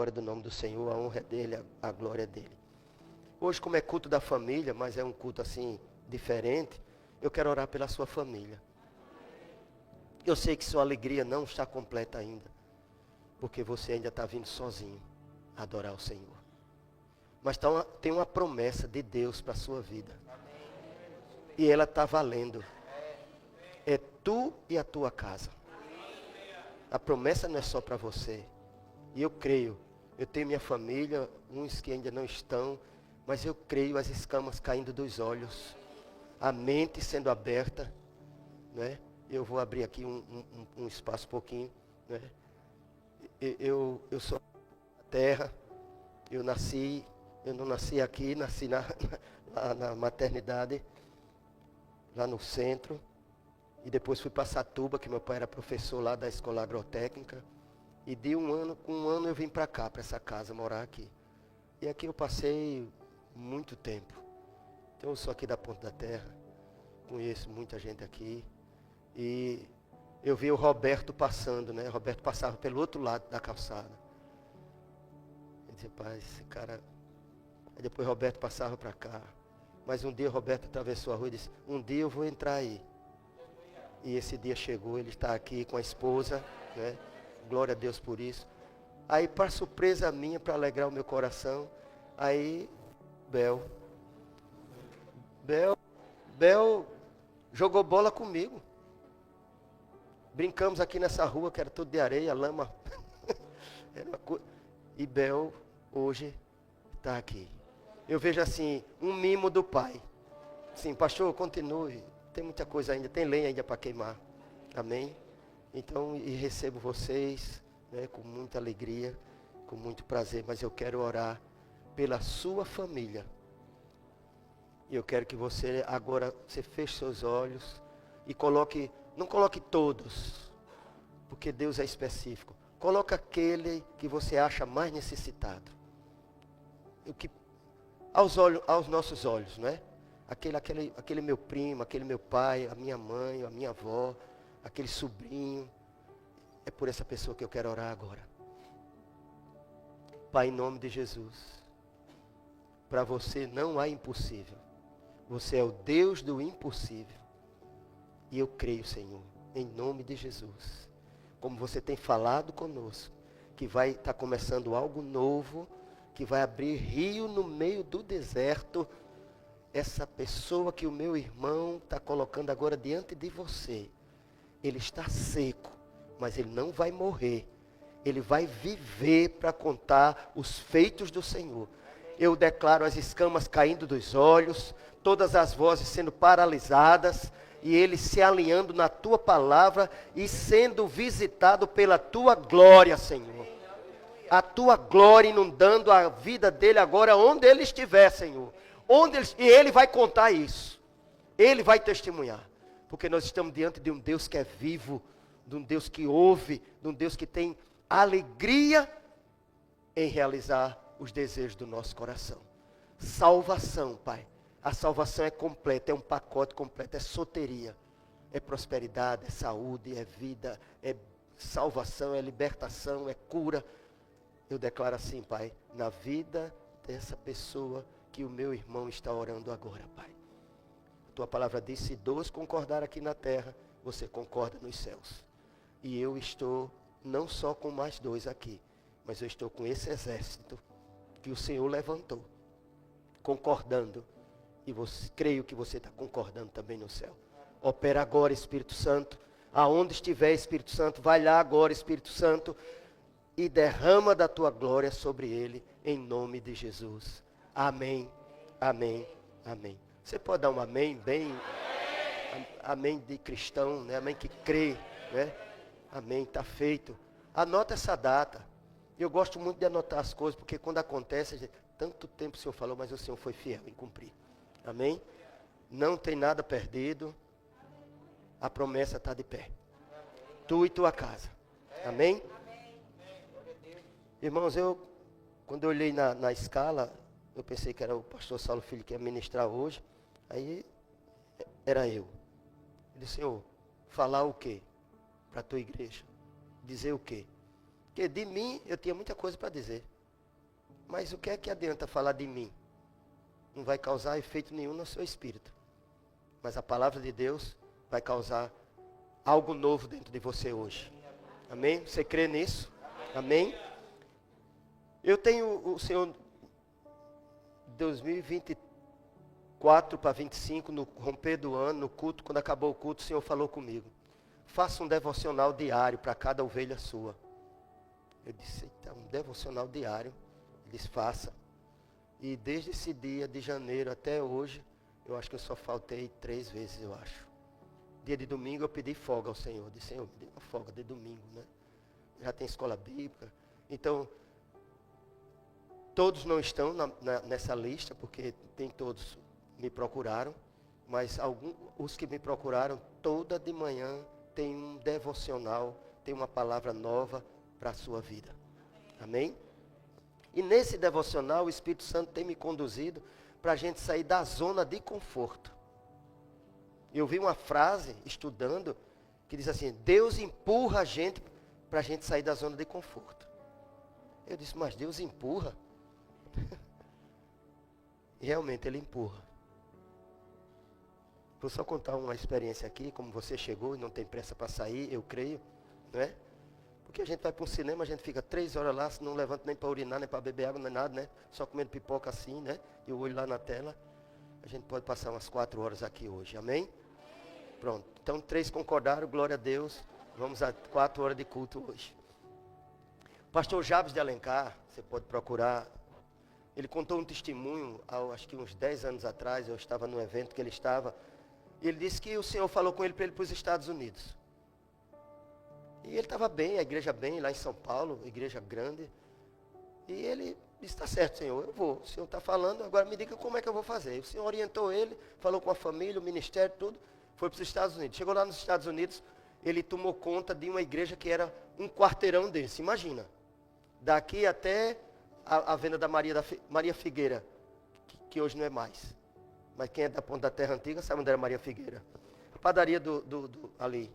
glória do nome do Senhor, a honra é dele, a glória é dele. Hoje, como é culto da família, mas é um culto assim, diferente, eu quero orar pela sua família. Eu sei que sua alegria não está completa ainda, porque você ainda está vindo sozinho adorar o Senhor. Mas tem uma promessa de Deus para a sua vida. E ela está valendo. É tu e a tua casa. A promessa não é só para você. E eu creio. Eu tenho minha família, uns que ainda não estão, mas eu creio as escamas caindo dos olhos. A mente sendo aberta. Né? Eu vou abrir aqui um espaço um pouquinho. Né? Eu sou da terra. Eu não nasci aqui, nasci na maternidade, lá no centro. E depois fui para Satuba, que meu pai era professor lá da escola agrotécnica. E com um ano eu vim para cá, para essa casa, morar aqui. E aqui eu passei muito tempo. Então eu sou aqui da Ponta da Terra, conheço muita gente aqui. E eu vi o Roberto passando, né? O Roberto passava pelo outro lado da calçada. Eu disse, pai, esse cara... Aí depois o Roberto passava para cá. Mas um dia o Roberto atravessou a rua e disse, um dia eu vou entrar aí. E esse dia chegou, ele está aqui com a esposa, né? Glória a Deus por isso. Aí, para surpresa minha, para alegrar o meu coração, aí, Bel jogou bola comigo. Brincamos aqui nessa rua, que era tudo de areia, lama. E Bel, hoje, está aqui. Eu vejo assim, um mimo do pai. Sim, pastor, continue. Tem muita coisa ainda, tem lenha ainda para queimar. Amém? Então, e recebo vocês, né, com muita alegria, com muito prazer. Mas eu quero orar pela sua família. E eu quero que você agora, você feche seus olhos e não coloque todos, porque Deus é específico. Coloque aquele que você acha mais necessitado. Aos nossos olhos, não é? Aquele meu primo, aquele meu pai, a minha mãe, a minha avó, aquele sobrinho. É por essa pessoa que eu quero orar agora. Pai, em nome de Jesus. Para você não há impossível. Você é o Deus do impossível. E eu creio, Senhor, em nome de Jesus. Como você tem falado conosco, que vai estar começando algo novo, que vai abrir rio no meio do deserto. Essa pessoa que o meu irmão está colocando agora diante de você, ele está seco, mas ele não vai morrer. Ele vai viver para contar os feitos do Senhor. Eu declaro as escamas caindo dos olhos, todas as vozes sendo paralisadas, e ele se alinhando na tua palavra e sendo visitado pela tua glória, Senhor. A tua glória inundando a vida dele agora, onde ele estiver, Senhor. E ele vai contar isso. Ele vai testemunhar. Porque nós estamos diante de um Deus que é vivo, de um Deus que ouve, de um Deus que tem alegria em realizar os desejos do nosso coração. Salvação, Pai. A salvação é completa, é um pacote completo, é soteria, é prosperidade, é saúde, é vida, é salvação, é libertação, é cura. Eu declaro assim, Pai, na vida dessa pessoa que o meu irmão está orando agora, Pai. A tua palavra diz, se dois concordar aqui na terra, você concorda nos céus. E eu estou não só com mais dois aqui, mas eu estou com esse exército que o Senhor levantou, concordando. E creio que você está concordando também no céu. Opera agora, Espírito Santo. Aonde estiver, Espírito Santo, vai lá agora, Espírito Santo, e derrama da tua glória sobre ele, em nome de Jesus. Amém, amém, amém. Você pode dar um amém bem, amém de cristão, né? Amém que crê, né? Amém, está feito. Anota essa data. Eu gosto muito de anotar as coisas, porque quando acontece, gente, tanto tempo o Senhor falou, mas o Senhor foi fiel em cumprir. Amém? Não tem nada perdido. A promessa está de pé. Tu e tua casa. Amém? Irmãos, quando eu olhei na escala, eu pensei que era o pastor Saulo Filho que ia ministrar hoje. Aí, era eu. Ele disse, Senhor, falar o quê? Para a tua igreja. Dizer o quê? Porque de mim, eu tinha muita coisa para dizer. Mas o que é que adianta falar de mim? Não vai causar efeito nenhum no seu espírito. Mas a palavra de Deus vai causar algo novo dentro de você hoje. Amém? Você crê nisso? Amém? Eu tenho o Senhor 2024 para 25, no romper do ano, no culto, quando acabou o culto, o Senhor falou comigo. Faça um devocional diário para cada ovelha sua. Eu disse, então, um devocional diário. Ele disse, faça. E desde esse dia de janeiro até hoje, eu acho que eu só faltei 3 vezes, eu acho. Dia de domingo eu pedi folga ao Senhor. Eu disse, Senhor, me dê uma folga de domingo, né? Já tem escola bíblica. Então, todos não estão nessa lista, porque nem todos me procuraram. Mas os que me procuraram, toda de manhã tem um devocional, tem uma palavra nova para a sua vida. Amém? E nesse devocional, o Espírito Santo tem me conduzido para a gente sair da zona de conforto. Eu vi uma frase, estudando, que diz assim, Deus empurra a gente para a gente sair da zona de conforto. Eu disse, mas Deus empurra? E realmente Ele empurra. Vou só contar uma experiência aqui, como você chegou e não tem pressa para sair, eu creio, não é? Porque a gente vai para um cinema, a gente fica 3 horas lá, não levanta nem para urinar, nem para beber água, nem nada, né? Só comendo pipoca assim, né? E o olho lá na tela. A gente pode passar umas 4 horas aqui hoje, amém? Pronto, então 3 concordaram, glória a Deus. Vamos a 4 horas de culto hoje. Pastor Jabes de Alencar, você pode procurar. Ele contou um testemunho, acho que uns 10 anos atrás, eu estava no evento que ele estava. E ele disse que o Senhor falou com ele para ir para os Estados Unidos. E ele estava bem, a igreja bem, lá em São Paulo, igreja grande. E ele disse, está certo, Senhor, eu vou. O Senhor está falando, agora me diga como é que eu vou fazer. O Senhor orientou ele, falou com a família, o ministério, tudo. Foi para os Estados Unidos. Chegou lá nos Estados Unidos, ele tomou conta de uma igreja que era um quarteirão desse. Imagina, daqui até a venda da Maria Figueira, que hoje não é mais. Mas quem é da Ponta da Terra Antiga sabe onde era Maria Figueira. A padaria ali.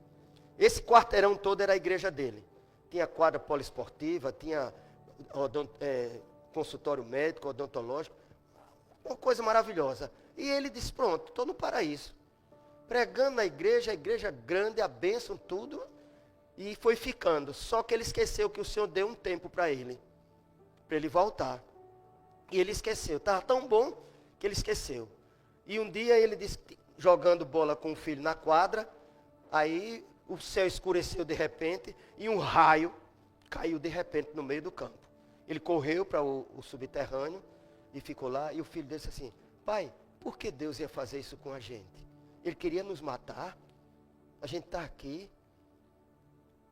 Esse quarteirão todo era a igreja dele. Tinha quadra poliesportiva, tinha consultório médico, odontológico. Uma coisa maravilhosa. E ele disse, pronto, estou no paraíso. Pregando na igreja, a igreja grande, a bênção, tudo. E foi ficando. Só que ele esqueceu que o Senhor deu um tempo para ele voltar. E ele esqueceu. Estava tão bom que ele esqueceu. E um dia ele disse, jogando bola com o filho na quadra, aí o céu escureceu de repente e um raio caiu de repente no meio do campo. Ele correu para o subterrâneo e ficou lá. E o filho disse assim, pai, por que Deus ia fazer isso com a gente? Ele queria nos matar? A gente está aqui.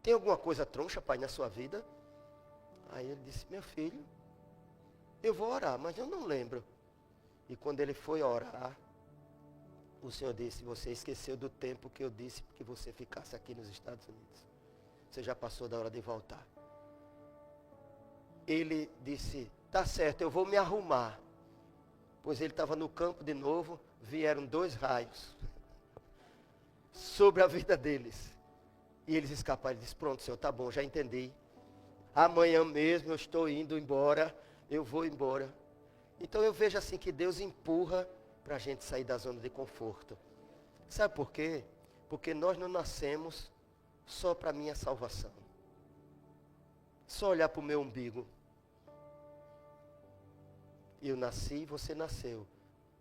Tem alguma coisa troncha, pai, na sua vida? Aí ele disse, meu filho, eu vou orar, mas eu não lembro. E quando ele foi orar, o Senhor disse, você esqueceu do tempo que eu disse que você ficasse aqui nos Estados Unidos. Você já passou da hora de voltar. Ele disse, tá certo, eu vou me arrumar. Pois ele estava no campo de novo, vieram 2 raios sobre a vida deles. E eles escaparam. Ele disse, pronto, Senhor, tá bom, já entendi. Amanhã mesmo eu estou indo embora, eu vou embora. Então eu vejo assim que Deus empurra para a gente sair da zona de conforto. Sabe por quê? Porque nós não nascemos só para a minha salvação. Só olhar para o meu umbigo. Eu nasci, você nasceu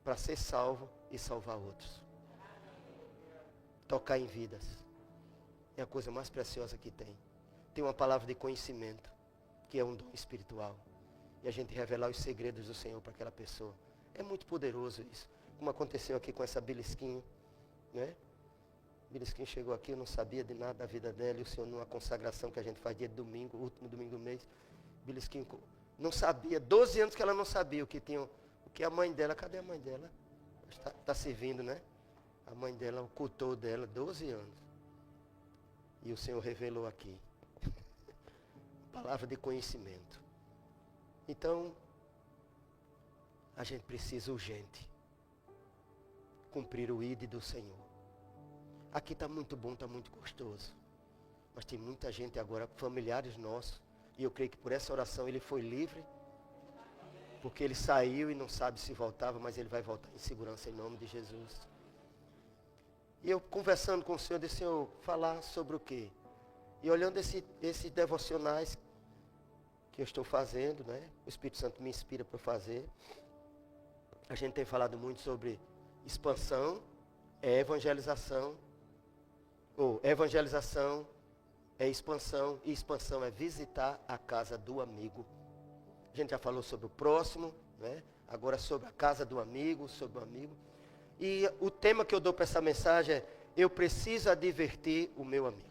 para ser salvo e salvar outros. Tocar em vidas. É a coisa mais preciosa que tem. Tem uma palavra de conhecimento, que é um dom espiritual. E a gente revelar os segredos do Senhor para aquela pessoa. É muito poderoso isso. Como aconteceu aqui com essa Bilisquinho, né? Bilisquinho chegou aqui, eu não sabia de nada da vida dela. E o Senhor, numa consagração que a gente faz dia de domingo, último domingo do mês. Bilisquinho não sabia, 12 anos que ela não sabia o que a mãe dela, cadê a mãe dela? Está servindo, né? A mãe dela ocultou dela 12 anos. E o Senhor revelou aqui. Palavra de conhecimento. Então, a gente precisa urgente cumprir o ID do Senhor. Aqui está muito bom, está muito gostoso. Mas tem muita gente agora, familiares nossos, e eu creio que por essa oração ele foi livre Porque ele saiu e não sabe se voltava, mas ele vai voltar em segurança em nome de Jesus. E eu conversando com o Senhor, disse, Senhor, falar sobre o quê? E olhando esses devocionais que eu estou fazendo, né? O Espírito Santo me inspira para fazer. A gente tem falado muito sobre expansão, evangelização. Ou evangelização é expansão, e expansão é visitar a casa do amigo. A gente já falou sobre o próximo, né? Agora sobre a casa do amigo, sobre o amigo. E o tema que eu dou para essa mensagem é, eu preciso advertir o meu amigo.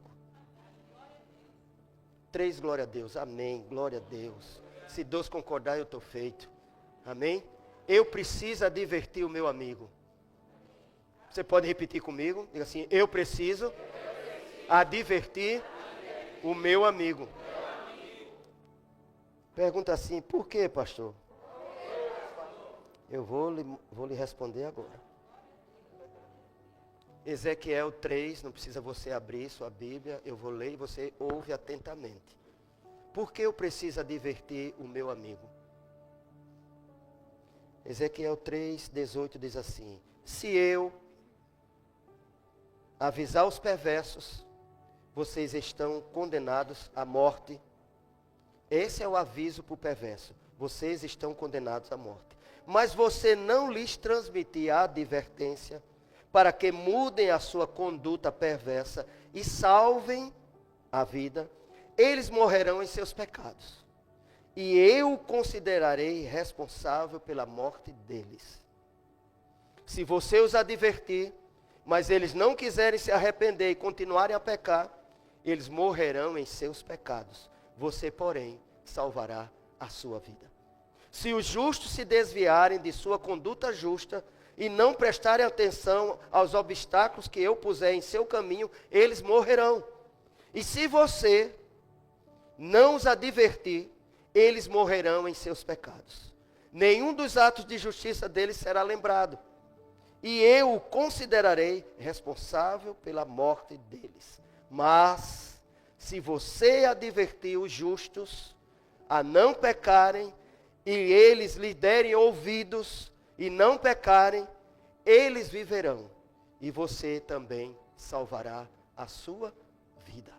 3, glória a Deus, amém, glória a Deus. Se Deus concordar, eu estou feito. Amém? Eu preciso advertir o meu amigo. Você pode repetir comigo? Diga assim, eu preciso advertir o meu amigo. Pergunta assim, por quê, pastor? Eu vou lhe responder agora. Ezequiel 3, não precisa você abrir sua Bíblia, eu vou ler e você ouve atentamente. Por que eu preciso advertir o meu amigo? Ezequiel 3, 18 diz assim, se eu avisar os perversos, vocês estão condenados à morte. Esse é o aviso para o perverso. Vocês estão condenados à morte. Mas você não lhes transmitir a advertência para que mudem a sua conduta perversa e salvem a vida, eles morrerão em seus pecados. E eu considerarei responsável pela morte deles. Se você os advertir, mas eles não quiserem se arrepender e continuarem a pecar, eles morrerão em seus pecados. Você, porém, salvará a sua vida. Se os justos se desviarem de sua conduta justa e não prestarem atenção aos obstáculos que eu puser em seu caminho, eles morrerão. E se você não os advertir, eles morrerão em seus pecados. Nenhum dos atos de justiça deles será lembrado. E eu o considerarei responsável pela morte deles. Mas, se você advertir os justos a não pecarem, e eles lhe derem ouvidos e não pecarem, eles viverão. E você também salvará a sua vida.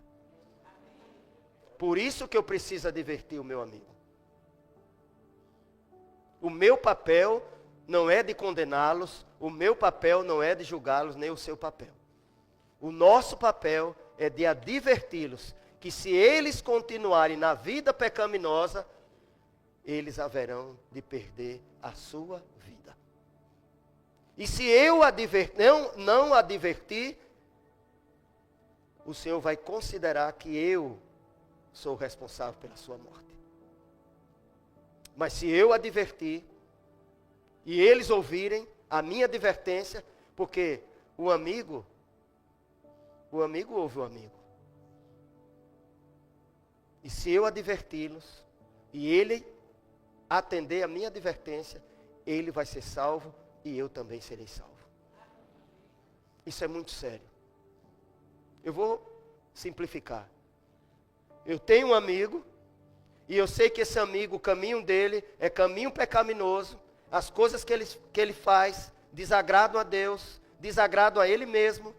Por isso que eu preciso advertir o meu amigo. O meu papel não é de condená-los, o meu papel não é de julgá-los, nem o seu papel. O nosso papel é de adverti-los que se eles continuarem na vida pecaminosa, eles haverão de perder a sua vida. E se eu não advertir, o Senhor vai considerar que eu sou responsável pela sua morte. Mas se eu advertir, e eles ouvirem a minha advertência, porque o amigo ouve o amigo. E se eu adverti-los, e ele atender a minha advertência, ele vai ser salvo e eu também serei salvo. Isso é muito sério. Eu vou simplificar. Eu tenho um amigo, e eu sei que esse amigo, o caminho dele é caminho pecaminoso, as coisas que ele faz desagradam a Deus, desagradam a ele mesmo,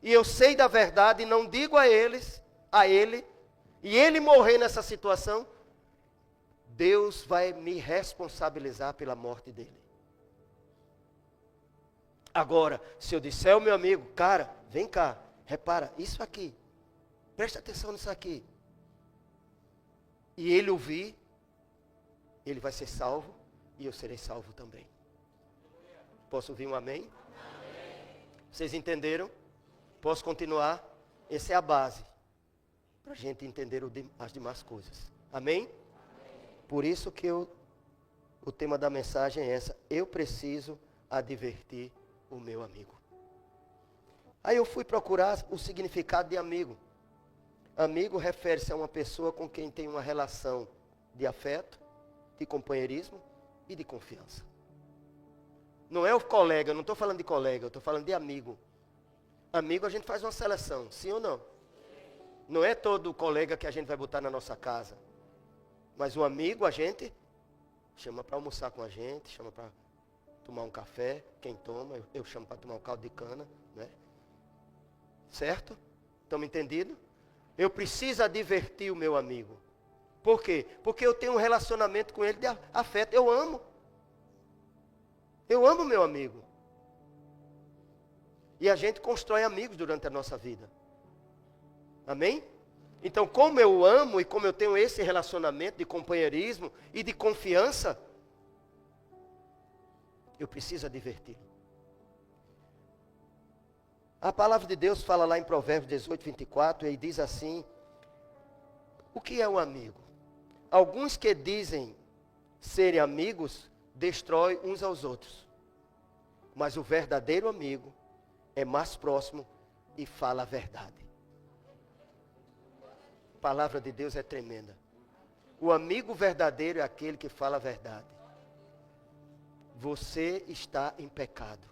e eu sei da verdade e não digo a ele, e ele morrer nessa situação, Deus vai me responsabilizar pela morte dele. Agora, se eu disser ao meu amigo, cara, vem cá, repara, isso aqui, presta atenção nisso aqui. E ele ouvir, ele vai ser salvo e eu serei salvo também. Posso ouvir um amém? Amém. Vocês entenderam? Posso continuar? Essa é a base para a gente entender as demais coisas. Amém? Por isso que o tema da mensagem é essa. Eu preciso advertir o meu amigo. Aí eu fui procurar o significado de amigo. Amigo refere-se a uma pessoa com quem tem uma relação de afeto, de companheirismo e de confiança. Não é o colega, eu não estou falando de colega, eu estou falando de amigo. Amigo a gente faz uma seleção, sim ou não? Não é todo colega que a gente vai botar na nossa casa. Mas o amigo a gente chama para almoçar com a gente, chama para tomar um café, quem toma, eu chamo para tomar um caldo de cana, né? Certo? Estamos entendidos? Eu preciso advertir o meu amigo. Por quê? Porque eu tenho um relacionamento com ele de afeto. Eu amo. Eu amo meu amigo. E a gente constrói amigos durante a nossa vida. Amém? Então, como eu amo e como eu tenho esse relacionamento de companheirismo e de confiança, eu preciso advertir. A palavra de Deus fala lá em Provérbios 18, 24, e diz assim: o que é um amigo? Alguns que dizem serem amigos, destroem uns aos outros. Mas o verdadeiro amigo é mais próximo e fala a verdade. A palavra de Deus é tremenda. O amigo verdadeiro é aquele que fala a verdade. Você está em pecado.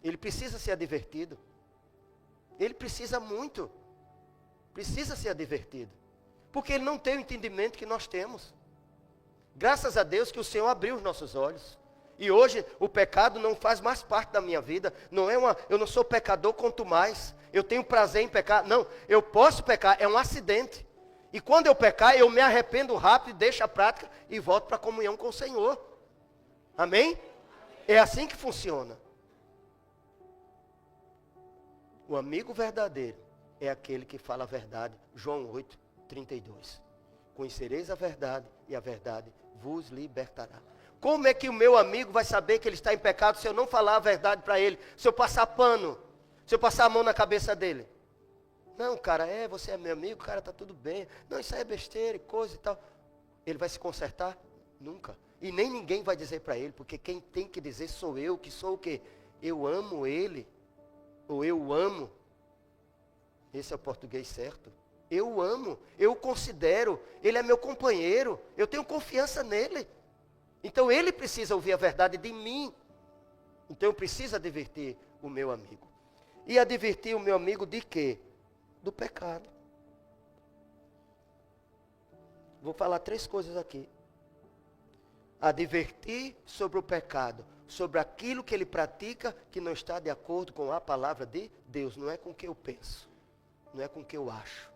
Ele precisa ser advertido. Ele precisa muito. Precisa ser advertido. Porque ele não tem o entendimento que nós temos. Graças a Deus que o Senhor abriu os nossos olhos. E hoje o pecado não faz mais parte da minha vida. Eu não sou pecador quanto mais. Eu tenho prazer em pecar. Não, eu posso pecar, é um acidente. E quando eu pecar, eu me arrependo rápido, deixo a prática e volto para a comunhão com o Senhor. Amém? É assim que funciona. O amigo verdadeiro é aquele que fala a verdade. João 8, 32. Conhecereis a verdade e a verdade vos libertará. Como é que o meu amigo vai saber que ele está em pecado se eu não falar a verdade para ele? Se eu passar pano? Se eu passar a mão na cabeça dele? Não, cara, você é meu amigo, cara, tá tudo bem. Não, isso aí é besteira e coisa e tal. Ele vai se consertar? Nunca. E nem ninguém vai dizer para ele, porque quem tem que dizer sou eu, que sou o quê? Eu amo ele, ou eu amo. Esse é o português certo. Eu amo, eu o considero, ele é meu companheiro, eu tenho confiança nele. Então ele precisa ouvir a verdade de mim. Então eu preciso advertir o meu amigo. E advertir o meu amigo de quê? Do pecado. Vou falar 3 coisas aqui. Advertir sobre o pecado, sobre aquilo que ele pratica que não está de acordo com a palavra de Deus. Não é com o que eu penso, não é com o que eu acho,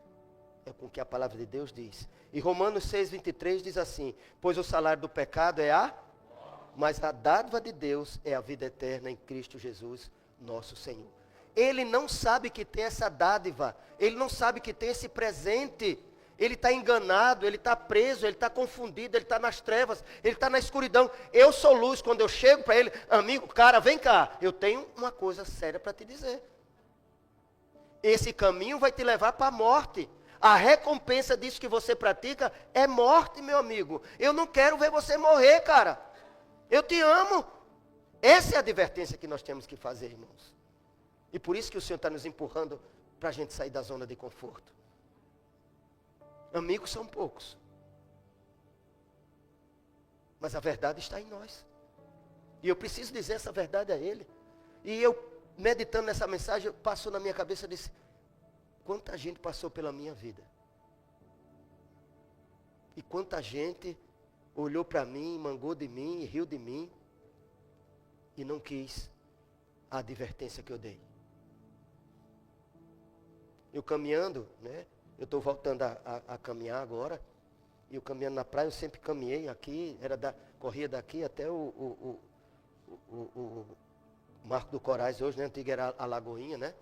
é com o que a palavra de Deus diz. E Romanos 6, 23 diz assim: pois o salário do pecado é mas a dádiva de Deus é a vida eterna em Cristo Jesus, nosso Senhor. Ele não sabe que tem essa dádiva, ele não sabe que tem esse presente. Ele está enganado, ele está preso, ele está confundido, ele está nas trevas, ele está na escuridão. Eu sou luz. Quando eu chego para ele: amigo, cara, vem cá, eu tenho uma coisa séria para te dizer. Esse caminho vai te levar para a morte. A recompensa disso que você pratica é morte, meu amigo. Eu não quero ver você morrer, cara. Eu te amo. Essa é a advertência que nós temos que fazer, irmãos. E por isso que o Senhor está nos empurrando para a gente sair da zona de conforto. Amigos são poucos. Mas a verdade está em nós. E eu preciso dizer essa verdade a ele. E eu, meditando nessa mensagem, passou na minha cabeça e disse: quanta gente passou pela minha vida. E quanta gente olhou para mim, mangou de mim, riu de mim. E não quis a advertência que eu dei. Eu caminhando, né? Eu estou voltando a caminhar agora. E eu caminhando na praia, eu sempre caminhei aqui. Corria daqui até o Marco do Corais hoje, né? Antigo era a Lagoinha, né?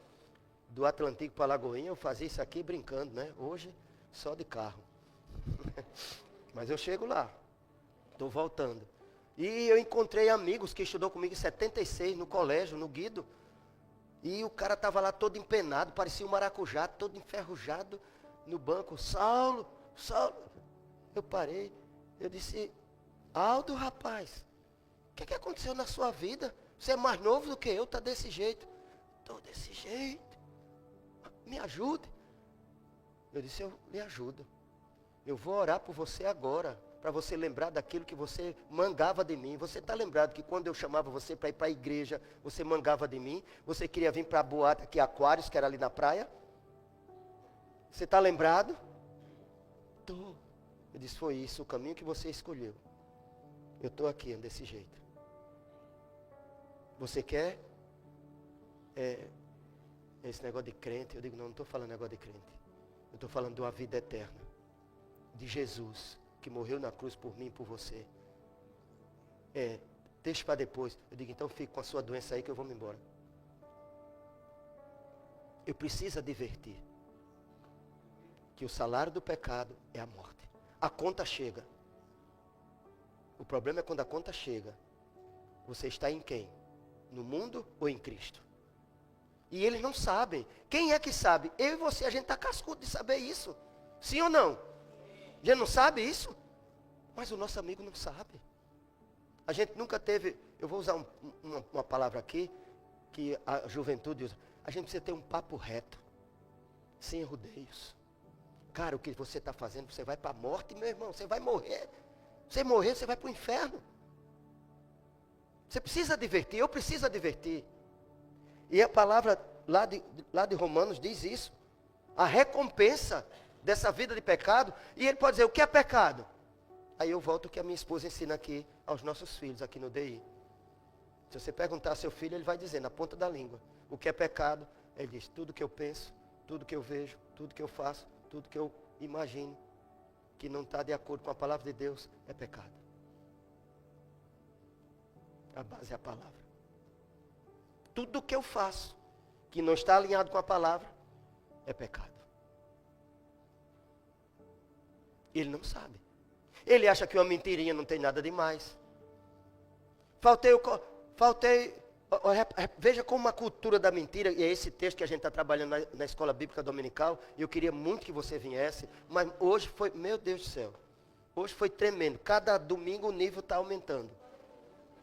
Do Atlântico para a Lagoinha, eu fazia isso aqui brincando, né? Hoje, só de carro. Mas eu chego lá. Estou voltando. E eu encontrei amigos que estudou comigo em 76, no colégio, no Guido. E o cara estava lá todo empenado, parecia um maracujá, todo enferrujado no banco. Saulo. Eu parei, eu disse: Aldo, rapaz, o que aconteceu na sua vida? Você é mais novo do que eu, está desse jeito. Estou desse jeito. Me ajude. Eu disse: eu lhe ajudo. Eu vou orar por você agora, para você lembrar daquilo que você mangava de mim. Você está lembrado que quando eu chamava você para ir para a igreja, você mangava de mim? Você queria vir para a boate aqui, Aquários, que era ali na praia? Você está lembrado? Estou. Eu disse, foi isso, o caminho que você escolheu. Eu estou aqui desse jeito. Você quer esse negócio de crente? Eu digo, não estou falando negócio de crente. Eu estou falando de uma vida eterna. De Jesus, que morreu na cruz por mim e por você. Deixa para depois. Eu digo, então fique com a sua doença aí que eu vou me embora. Eu preciso advertir que o salário do pecado é a morte. A conta chega. O problema é quando a conta chega. Você está em quem? No mundo ou em Cristo? E eles não sabem. Quem é que sabe? Eu e você, a gente está cascudo de saber isso. Sim ou não? A gente não sabe isso? Mas o nosso amigo não sabe. A gente nunca teve, eu vou usar uma palavra aqui, que a juventude usa. A gente precisa ter um papo reto, sem rodeios. Cara, o que você está fazendo, você vai para a morte, meu irmão, você vai morrer. Você morrer, você vai para o inferno. Você precisa advertir, eu preciso advertir. E a palavra lá de Romanos diz isso. A recompensa dessa vida de pecado. E ele pode dizer, o que é pecado? Aí eu volto ao que a minha esposa ensina aqui aos nossos filhos, aqui no DI. Se você perguntar ao seu filho, ele vai dizer na ponta da língua. O que é pecado? Ele diz, tudo que eu penso, tudo que eu vejo, tudo que eu faço, tudo que eu imagino, que não está de acordo com a palavra de Deus, é pecado. A base é a palavra. Tudo que eu faço, que não está alinhado com a palavra, é pecado. Ele não sabe. Ele acha que uma mentirinha não tem nada demais. Veja como a cultura da mentira, e é esse texto que a gente está trabalhando na escola bíblica dominical, e eu queria muito que você viesse, mas hoje foi, meu Deus do céu, hoje foi tremendo, cada domingo o nível está aumentando.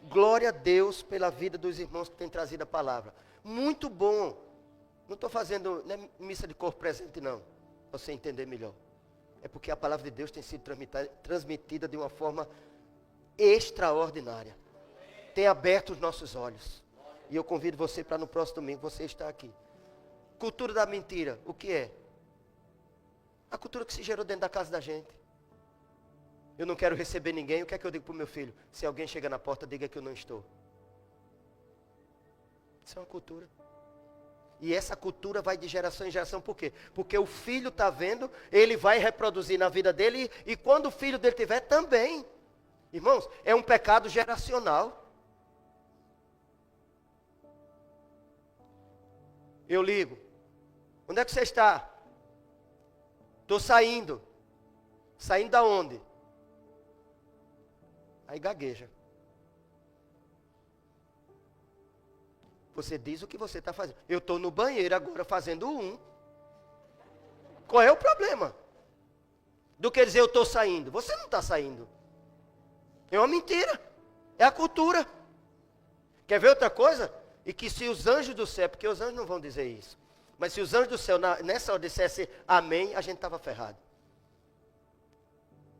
Glória a Deus pela vida dos irmãos que têm trazido a palavra. Muito bom. Não estou fazendo missa de corpo presente não, para você entender melhor. É porque a palavra de Deus tem sido transmitida de uma forma extraordinária. Tem aberto os nossos olhos. E eu convido você para no próximo domingo você estar aqui. Cultura da mentira, o que é? A cultura que se gerou dentro da casa da gente. Eu não quero receber ninguém, o que é que eu digo para o meu filho? Se alguém chega na porta, diga que eu não estou. Isso é uma cultura. E essa cultura vai de geração em geração, por quê? Porque o filho está vendo, ele vai reproduzir na vida dele, e quando o filho dele tiver, também. Irmãos, é um pecado geracional. Eu ligo. Onde é que você está? Estou saindo. Saindo da onde? Aí gagueja. Você diz o que você está fazendo. Eu estou no banheiro agora fazendo Qual é o problema? Do que dizer eu estou saindo. Você não está saindo. É uma mentira. É a cultura. Quer ver outra coisa? E que se os anjos do céu, porque os anjos não vão dizer isso, mas se os anjos do céu nessa hora dissessem amém, a gente estava ferrado.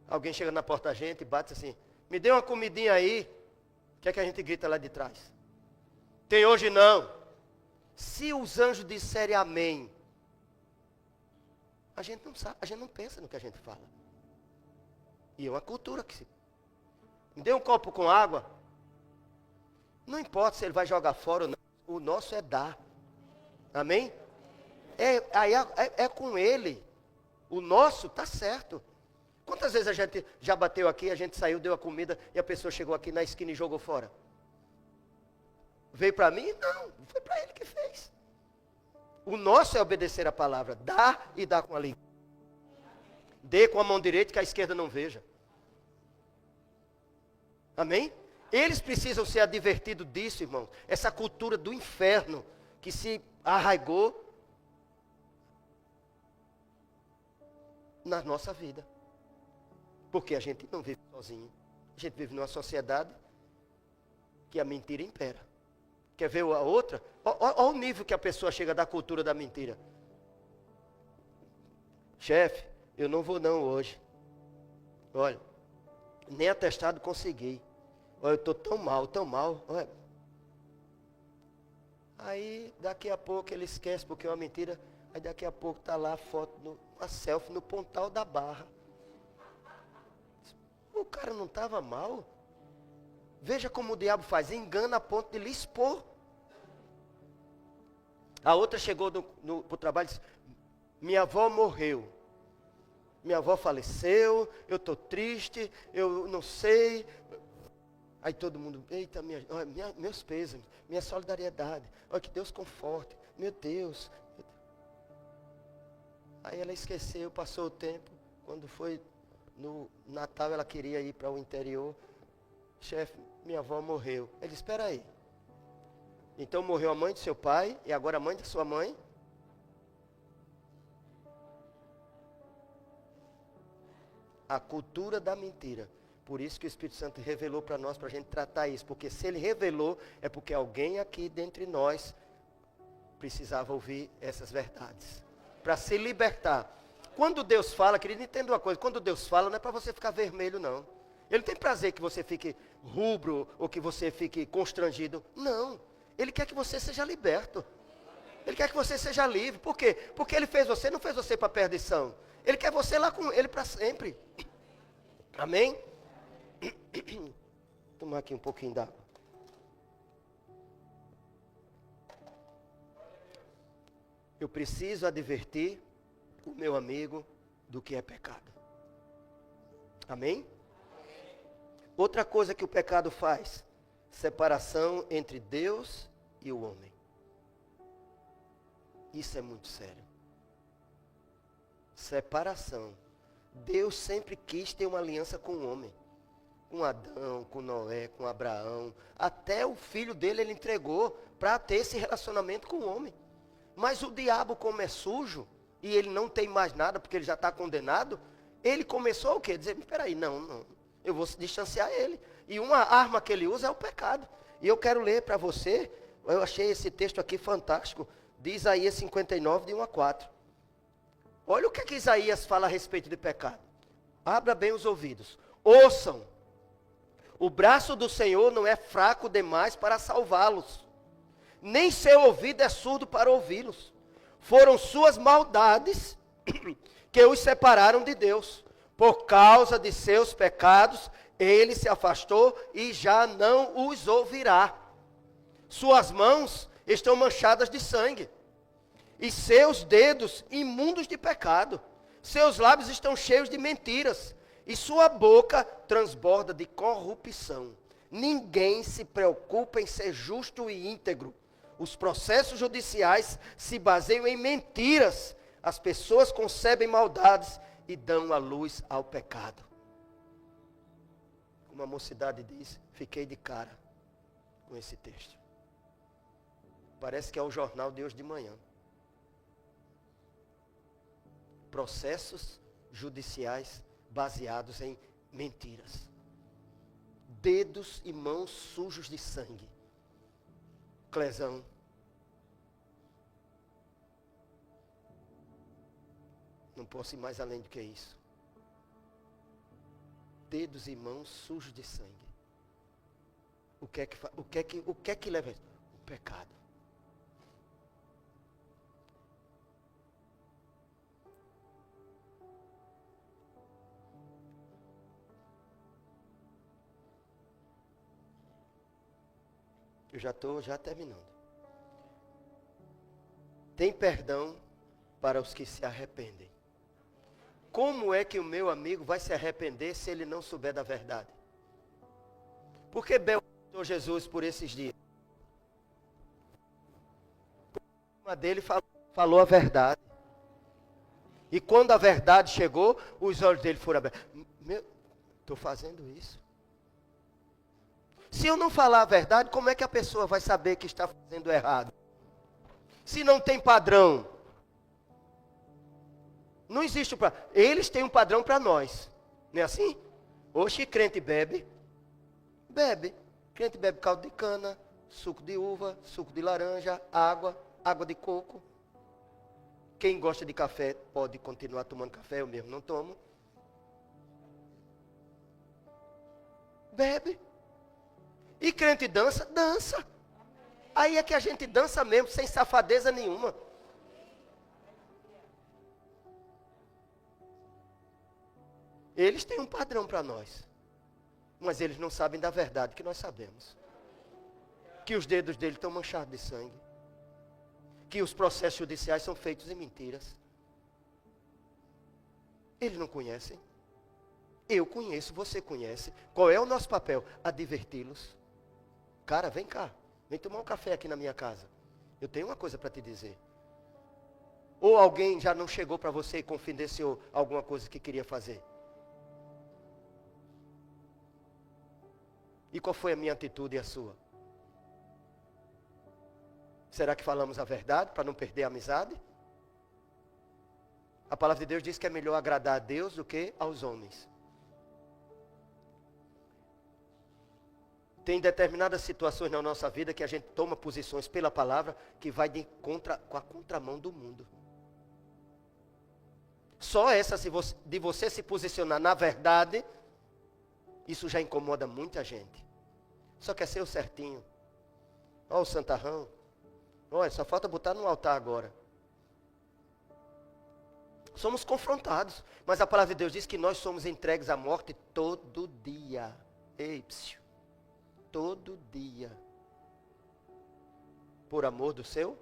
Alguém chega na porta da gente e bate assim, me dê uma comidinha aí. O que é que a gente grita lá de trás? Tem hoje não. Se os anjos disserem amém, a gente não sabe, a gente não pensa no que a gente fala. E é uma cultura que se... Me dê um copo com água. Não importa se ele vai jogar fora ou não. O nosso é dar. Amém? É com ele. O nosso está certo. Quantas vezes a gente já bateu aqui, a gente saiu, deu a comida e a pessoa chegou aqui na esquina e jogou fora? Veio para mim? Não, foi para ele que fez. O nosso é obedecer a palavra. Dá e dá com a língua. Dê com a mão direita que a esquerda não veja. Amém? Eles precisam ser advertidos disso, irmãos. Essa cultura do inferno que se arraigou na nossa vida. Porque a gente não vive sozinho. A gente vive numa sociedade que a mentira impera. Quer ver a outra? Olha o nível que a pessoa chega da cultura da mentira. Chefe, eu não vou não hoje. Olha, nem atestado consegui. Olha, eu estou tão mal. Olha. Aí, daqui a pouco ele esquece, porque é uma mentira. Aí daqui a pouco está lá a foto, uma selfie no Pontal da Barra. O cara não estava mal. Veja como o diabo faz, engana a ponto de lhe expor. A outra chegou para o trabalho e disse, minha avó morreu. Minha avó faleceu, eu estou triste, eu não sei. Aí todo mundo, eita, meus pêsames, minha solidariedade. Olha, que Deus conforte. Meu Deus. Aí ela esqueceu, passou o tempo. Quando foi no Natal, ela queria ir para o interior. Chefe, minha avó morreu. Ele disse, espera aí. Então morreu a mãe do seu pai e agora a mãe da sua mãe? A cultura da mentira. Por isso que o Espírito Santo revelou para nós, para a gente tratar isso. Porque se ele revelou, é porque alguém aqui dentre nós precisava ouvir essas verdades. Para se libertar. Quando Deus fala, querido, entenda uma coisa. Quando Deus fala, não é para você ficar vermelho, não. Ele não tem prazer que você fique rubro ou que você fique constrangido. Não. Ele quer que você seja liberto. Ele quer que você seja livre. Por quê? Porque ele fez você, não fez você para perdição. Ele quer você lá com ele para sempre. Amém? Vou tomar aqui um pouquinho d'água. Eu preciso advertir o meu amigo do que é pecado. Amém? Outra coisa que o pecado faz, separação entre Deus e o homem. Isso é muito sério. Separação. Deus sempre quis ter uma aliança com o homem. Com Adão, com Noé, com Abraão. Até o filho dele ele entregou para ter esse relacionamento com o homem. Mas o diabo, como é sujo, e ele não tem mais nada, porque ele já está condenado, ele começou o quê? Dizer, espera aí, não, eu vou distanciar ele. E uma arma que ele usa é o pecado. E eu quero ler para você, eu achei esse texto aqui fantástico, de Isaías 59, de 1 a 4. Olha o que Isaías fala a respeito de pecado. Abra bem os ouvidos. Ouçam, o braço do Senhor não é fraco demais para salvá-los, nem seu ouvido é surdo para ouvi-los. Foram suas maldades que os separaram de Deus. Por causa de seus pecados, ele se afastou e já não os ouvirá. Suas mãos estão manchadas de sangue, e seus dedos imundos de pecado. Seus lábios estão cheios de mentiras, e sua boca transborda de corrupção. Ninguém se preocupa em ser justo e íntegro. Os processos judiciais se baseiam em mentiras. As pessoas concebem maldades e dão a luz ao pecado. Uma mocidade diz, fiquei de cara com esse texto. Parece que é o jornal de hoje de manhã. Processos judiciais baseados em mentiras. Dedos e mãos sujos de sangue. Clesão. Não posso ir mais além do que isso. Dedos e mãos sujos de sangue. O que é que leva a isso? O pecado. Eu já estou terminando. Tem perdão para os que se arrependem. Como é que o meu amigo vai se arrepender se ele não souber da verdade? Por que Bel aceitou Jesus por esses dias? Uma dele falou a verdade. E quando a verdade chegou, os olhos dele foram abertos. Estou fazendo isso. Se eu não falar a verdade, como é que a pessoa vai saber que está fazendo errado? Se não tem padrão. Não existe eles têm um padrão para nós. Não é assim? Oxe, crente bebe. Bebe. Crente bebe caldo de cana, suco de uva, suco de laranja, água de coco. Quem gosta de café pode continuar tomando café, eu mesmo não tomo. Bebe. E crente dança? Dança. Aí é que a gente dança mesmo, sem safadeza nenhuma. Eles têm um padrão para nós. Mas eles não sabem da verdade que nós sabemos. Que os dedos dele estão manchados de sangue. Que os processos judiciais são feitos em mentiras. Eles não conhecem. Eu conheço, você conhece. Qual é o nosso papel? Adverti-los. Cara, vem cá. Vem tomar um café aqui na minha casa. Eu tenho uma coisa para te dizer. Ou alguém já não chegou para você e confidenciou alguma coisa que queria fazer? E qual foi a minha atitude e a sua? Será que falamos a verdade para não perder a amizade? A palavra de Deus diz que é melhor agradar a Deus do que aos homens. Tem determinadas situações na nossa vida que a gente toma posições pela palavra que vai com a contramão do mundo. Só essa de você se posicionar na verdade, isso já incomoda muita gente. Só quer ser o certinho. Olha o santarrão. Olha, só falta botar no altar agora. Somos confrontados. Mas a palavra de Deus diz que nós somos entregues à morte todo dia. Ei, psiu. Todo dia. Por amor do seu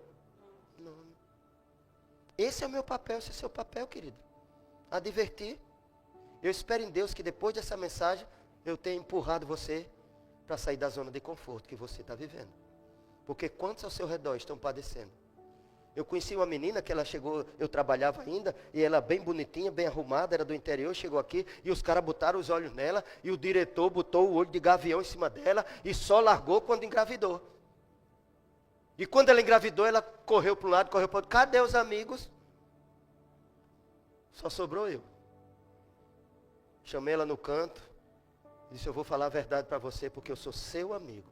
nome. Esse é o meu papel, esse é o seu papel, querido. Advertir. Eu espero em Deus que depois dessa mensagem eu tenha empurrado você para sair da zona de conforto que você está vivendo. Porque quantos ao seu redor estão padecendo? Eu conheci uma menina que ela chegou, eu trabalhava ainda, e ela bem bonitinha, bem arrumada, era do interior, chegou aqui, e os caras botaram os olhos nela, e o diretor botou o olho de gavião em cima dela, e só largou quando engravidou. E quando ela engravidou, ela correu para um lado, correu para o outro. Cadê os amigos? Só sobrou eu. Chamei ela no canto, disse, eu vou falar a verdade para você, porque eu sou seu amigo.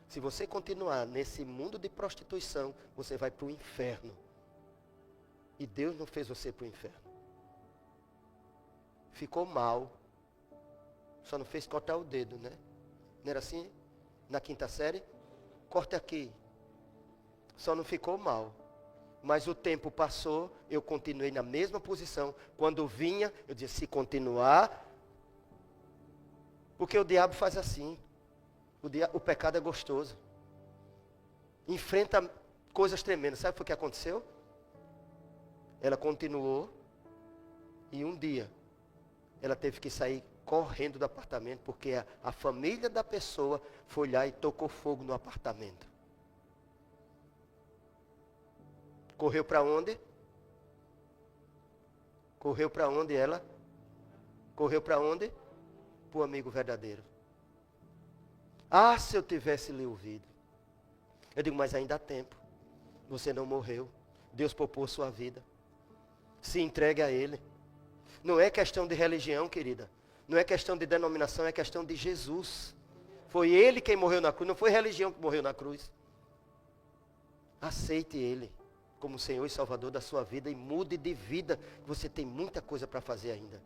Se você continuar nesse mundo de prostituição, você vai para o inferno. E Deus não fez você para o inferno. Ficou mal. Só não fez cortar o dedo, né? Não era assim? Na quinta série? Corte aqui. Só não ficou mal. Mas o tempo passou, eu continuei na mesma posição. Quando vinha, eu disse, se continuar... Porque o diabo faz assim. O pecado é gostoso. Enfrenta coisas tremendas. Sabe o que aconteceu? Ela continuou. E um dia, ela teve que sair correndo do apartamento. Porque a família da pessoa foi lá e tocou fogo no apartamento. Correu para onde? Correu para onde ela? Correu para onde? Para o amigo verdadeiro. Ah, se eu tivesse lhe ouvido. Eu digo, mas ainda há tempo. Você não morreu. Deus poupou sua vida. Se entregue a Ele. Não é questão de religião, querida. Não é questão de denominação, é questão de Jesus. Foi Ele quem morreu na cruz, não foi religião que morreu na cruz. Aceite Ele como Senhor e Salvador da sua vida e mude de vida. Você tem muita coisa para fazer ainda.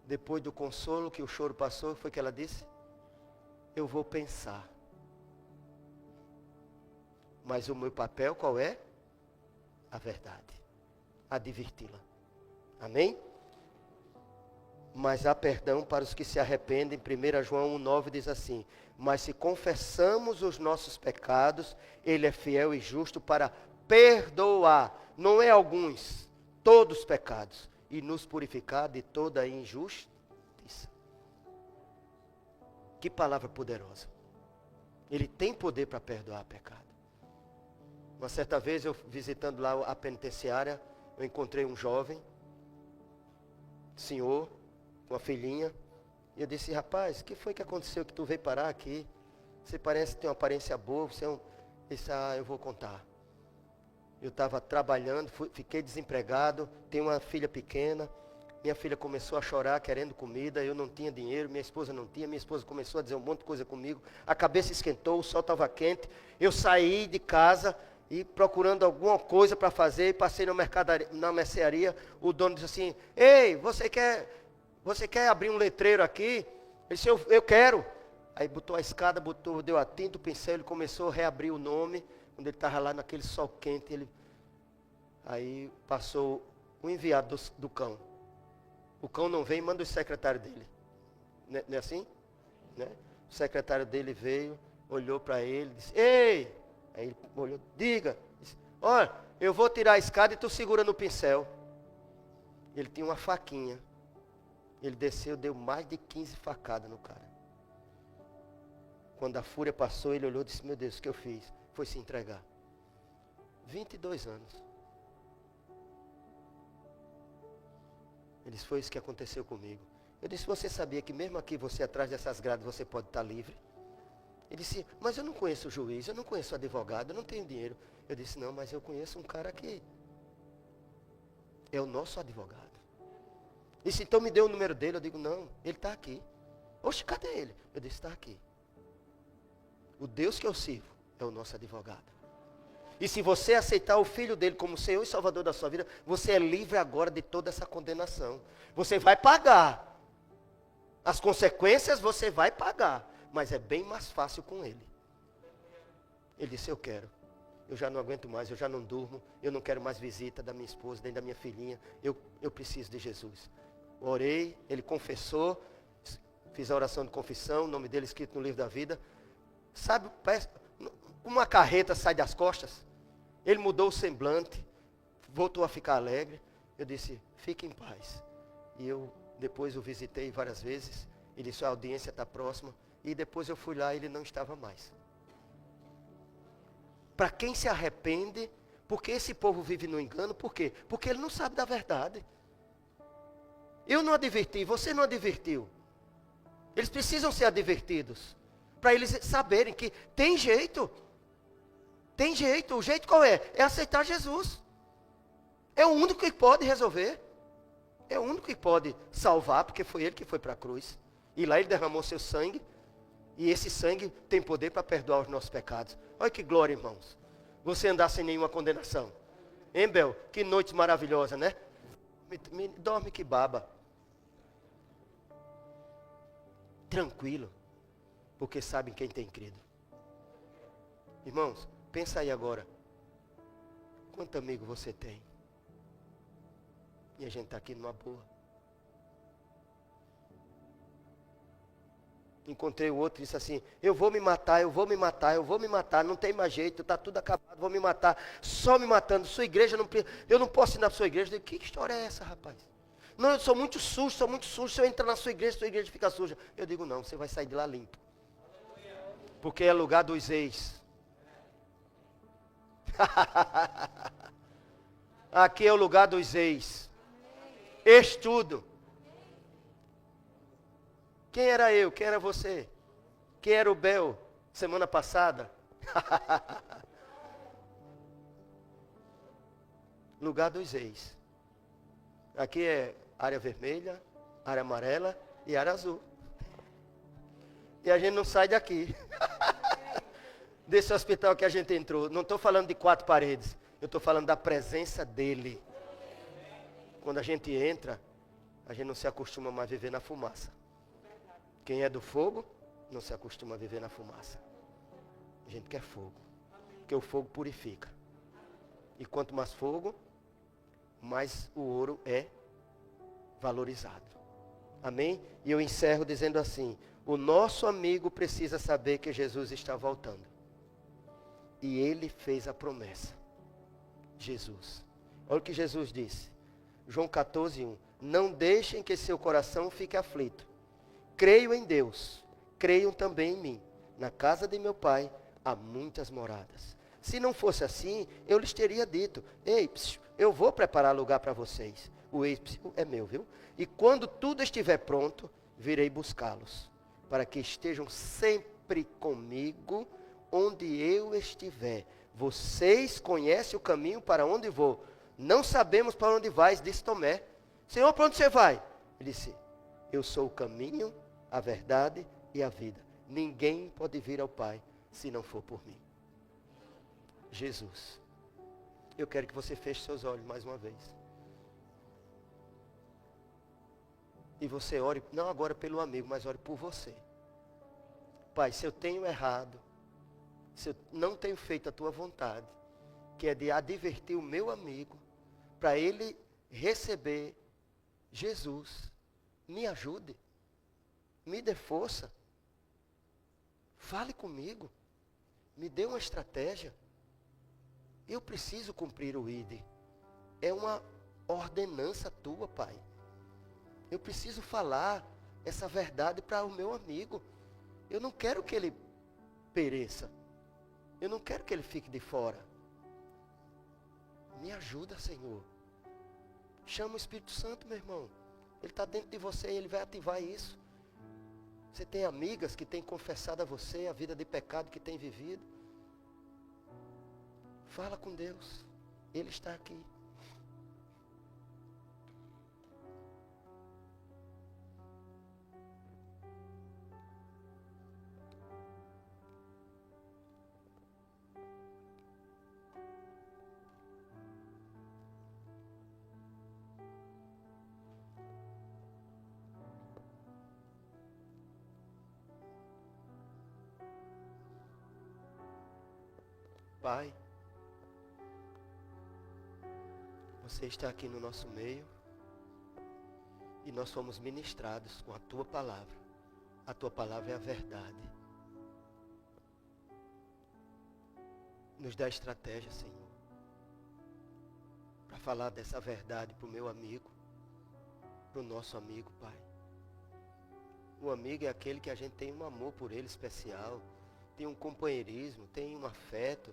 Depois do consolo que o choro passou, foi que ela disse? Eu vou pensar. Mas o meu papel qual é? A verdade. Adverti-la. Amém? Mas há perdão para os que se arrependem. 1 João 1,9 diz assim. Mas se confessamos os nossos pecados, Ele é fiel e justo para perdoar. Não é alguns, todos os pecados. E nos purificar de toda a injustiça. Que palavra poderosa. Ele tem poder para perdoar pecado. Uma certa vez, eu visitando lá a penitenciária, eu encontrei um jovem, senhor, com uma filhinha, e eu disse, rapaz, o que foi que aconteceu que tu veio parar aqui? Você parece ter uma aparência boa, você é um... Ele disse, eu vou contar. Eu estava trabalhando, fiquei desempregado, tenho uma filha pequena. Minha filha começou a chorar, querendo comida, eu não tinha dinheiro, minha esposa não tinha, minha esposa começou a dizer um monte de coisa comigo, a cabeça esquentou, o sol estava quente, eu saí de casa e procurando alguma coisa para fazer, e passei na mercearia, o dono disse assim, ei, você quer abrir um letreiro aqui? Ele disse, eu quero. Aí botou a escada, deu a tinta, o pincel, ele começou a reabrir o nome, quando ele estava lá naquele sol quente, aí passou o enviado do cão. O cão não vem, manda o secretário dele. Não é assim? Né? O secretário dele veio, olhou para ele, disse, ei! Aí ele olhou, diga. Disse, olha, eu vou tirar a escada e tu segura no pincel. Ele tinha uma faquinha. Ele desceu, deu mais de 15 facadas no cara. Quando a fúria passou, ele olhou e disse, meu Deus, o que eu fiz? Foi se entregar. 22 anos. Ele disse, foi isso que aconteceu comigo. Eu disse, você sabia que mesmo aqui, você atrás dessas grades, você pode estar livre? Ele disse, mas eu não conheço o juiz, eu não conheço o advogado, eu não tenho dinheiro. Eu disse, não, mas eu conheço um cara que é o nosso advogado. Ele disse, então me dê o número dele. Eu digo, não, ele está aqui. Oxe, cadê ele? Eu disse, está aqui. O Deus que eu sirvo é o nosso advogado. E se você aceitar o Filho dele como Senhor e Salvador da sua vida, você é livre agora de toda essa condenação. Você vai pagar. As consequências você vai pagar. Mas é bem mais fácil com ele. Ele disse, eu quero. Eu já não aguento mais, eu já não durmo. Eu não quero mais visita da minha esposa, nem da minha filhinha. Eu preciso de Jesus. Orei, ele confessou. Fiz a oração de confissão, o nome dele escrito no livro da vida. Sabe, uma carreta sai das costas. Ele mudou o semblante, voltou a ficar alegre. Eu disse, fique em paz. E depois o visitei várias vezes. Ele disse, a audiência está próxima. E depois eu fui lá e ele não estava mais. Para quem se arrepende, porque esse povo vive no engano, por quê? Porque ele não sabe da verdade. Eu não adverti, você não advertiu. Eles precisam ser advertidos. Para eles saberem que tem jeito. Tem jeito. O jeito qual é? É aceitar Jesus. É o único que pode resolver. É o único que pode salvar, porque foi ele que foi para a cruz. E lá ele derramou seu sangue. E esse sangue tem poder para perdoar os nossos pecados. Olha que glória, irmãos. Você andar sem nenhuma condenação. Hein, Bel? Que noite maravilhosa, né? Dorme que baba. Tranquilo. Porque sabem quem tem crido. Irmãos, pensa aí agora. Quanto amigo você tem? E a gente está aqui numa boa. Encontrei o outro e disse assim, eu vou me matar, eu vou me matar, eu vou me matar, não tem mais jeito, está tudo acabado, vou me matar, só me matando, sua igreja, eu não posso ir na sua igreja. Eu digo, que história é essa, rapaz? Não, eu sou muito sujo, se eu entrar na sua igreja fica suja. Eu digo, não, você vai sair de lá limpo. Porque é lugar dos ex. Aqui é o lugar dos ex. Estudo. Quem era eu? Quem era você? Quem era o Bel semana passada? Lugar dos ex. Aqui é área vermelha, área amarela e área azul. E a gente não sai daqui. Desse hospital que a gente entrou. Não estou falando de 4 paredes. Eu estou falando da presença dele. Quando a gente entra, a gente não se acostuma mais a viver na fumaça. Quem é do fogo, não se acostuma a viver na fumaça. A gente quer fogo. Porque o fogo purifica. E quanto mais fogo, mais o ouro é valorizado. Amém? E eu encerro dizendo assim, o nosso amigo precisa saber que Jesus está voltando. E ele fez a promessa. Jesus. Olha o que Jesus disse. João 14:1. Não deixem que seu coração fique aflito. Creio em Deus. Creiam também em mim. Na casa de meu pai há muitas moradas. Se não fosse assim, eu lhes teria dito, ei, eu vou preparar lugar para vocês. O ei é meu, viu? E quando tudo estiver pronto, virei buscá-los. Para que estejam sempre comigo, onde eu estiver. Vocês conhecem o caminho para onde vou. Não sabemos para onde vais, disse Tomé. Senhor, para onde você vai? Ele disse, eu sou o caminho, a verdade e a vida. Ninguém pode vir ao Pai se não for por mim. Jesus. Eu quero que você feche seus olhos mais uma vez. E você ore, não agora pelo amigo, mas ore por você. Pai, se eu tenho errado, se eu não tenho feito a tua vontade, que é de advertir o meu amigo, para ele receber Jesus, me ajude. Me dê força. Fale comigo. Me dê uma estratégia. Eu preciso cumprir o ID. É uma ordenança tua, Pai. Eu preciso falar essa verdade para o meu amigo. Eu não quero que ele pereça. Eu não quero que ele fique de fora. Me ajuda, Senhor. Chama o Espírito Santo, meu irmão. Ele está dentro de você e ele vai ativar isso. Você tem amigas que têm confessado a você a vida de pecado que tem vivido. Fala com Deus. Ele está aqui. Pai, você está aqui no nosso meio e nós fomos ministrados com a tua palavra. A tua palavra é a verdade. Nos dá estratégia, Senhor, para falar dessa verdade para o meu amigo, para o nosso amigo, Pai. O amigo é aquele que a gente tem um amor por ele especial, tem um companheirismo, tem um afeto,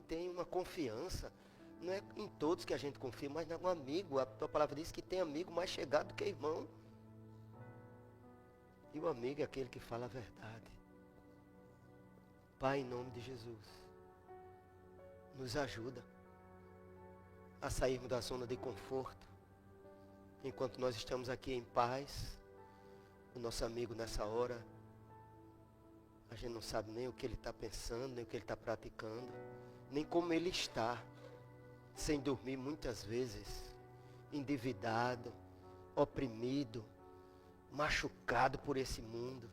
tem uma confiança. Não é em todos que a gente confia, mas no amigo. A tua palavra diz que tem amigo mais chegado do que irmão. E o amigo é aquele que fala a verdade. Pai, em nome de Jesus, nos ajuda a sairmos da zona de conforto. Enquanto nós estamos aqui em paz, o nosso amigo nessa hora, a gente não sabe nem o que ele está pensando, nem o que ele está praticando, nem como ele está, sem dormir muitas vezes, endividado, oprimido, machucado por esse mundo.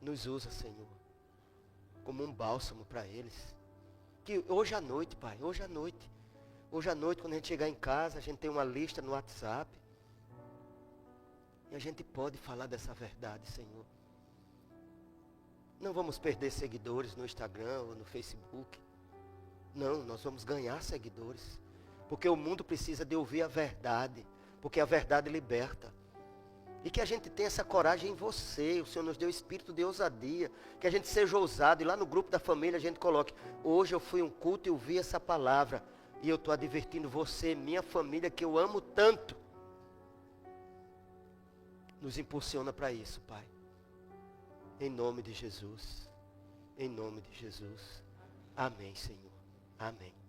Nos usa, Senhor, como um bálsamo para eles. Que hoje à noite, Pai, hoje à noite, quando a gente chegar em casa, a gente tem uma lista no WhatsApp. E a gente pode falar dessa verdade, Senhor. Não vamos perder seguidores no Instagram ou no Facebook. Não, nós vamos ganhar seguidores. Porque o mundo precisa de ouvir a verdade. Porque a verdade liberta. E que a gente tenha essa coragem em você. O Senhor nos deu espírito de ousadia. Que a gente seja ousado. E lá no grupo da família a gente coloque: hoje eu fui a um culto e ouvi essa palavra. E eu estou advertindo você, minha família, que eu amo tanto. Nos impulsiona para isso, Pai. Em nome de Jesus. Em nome de Jesus. Amém, Senhor. Amém.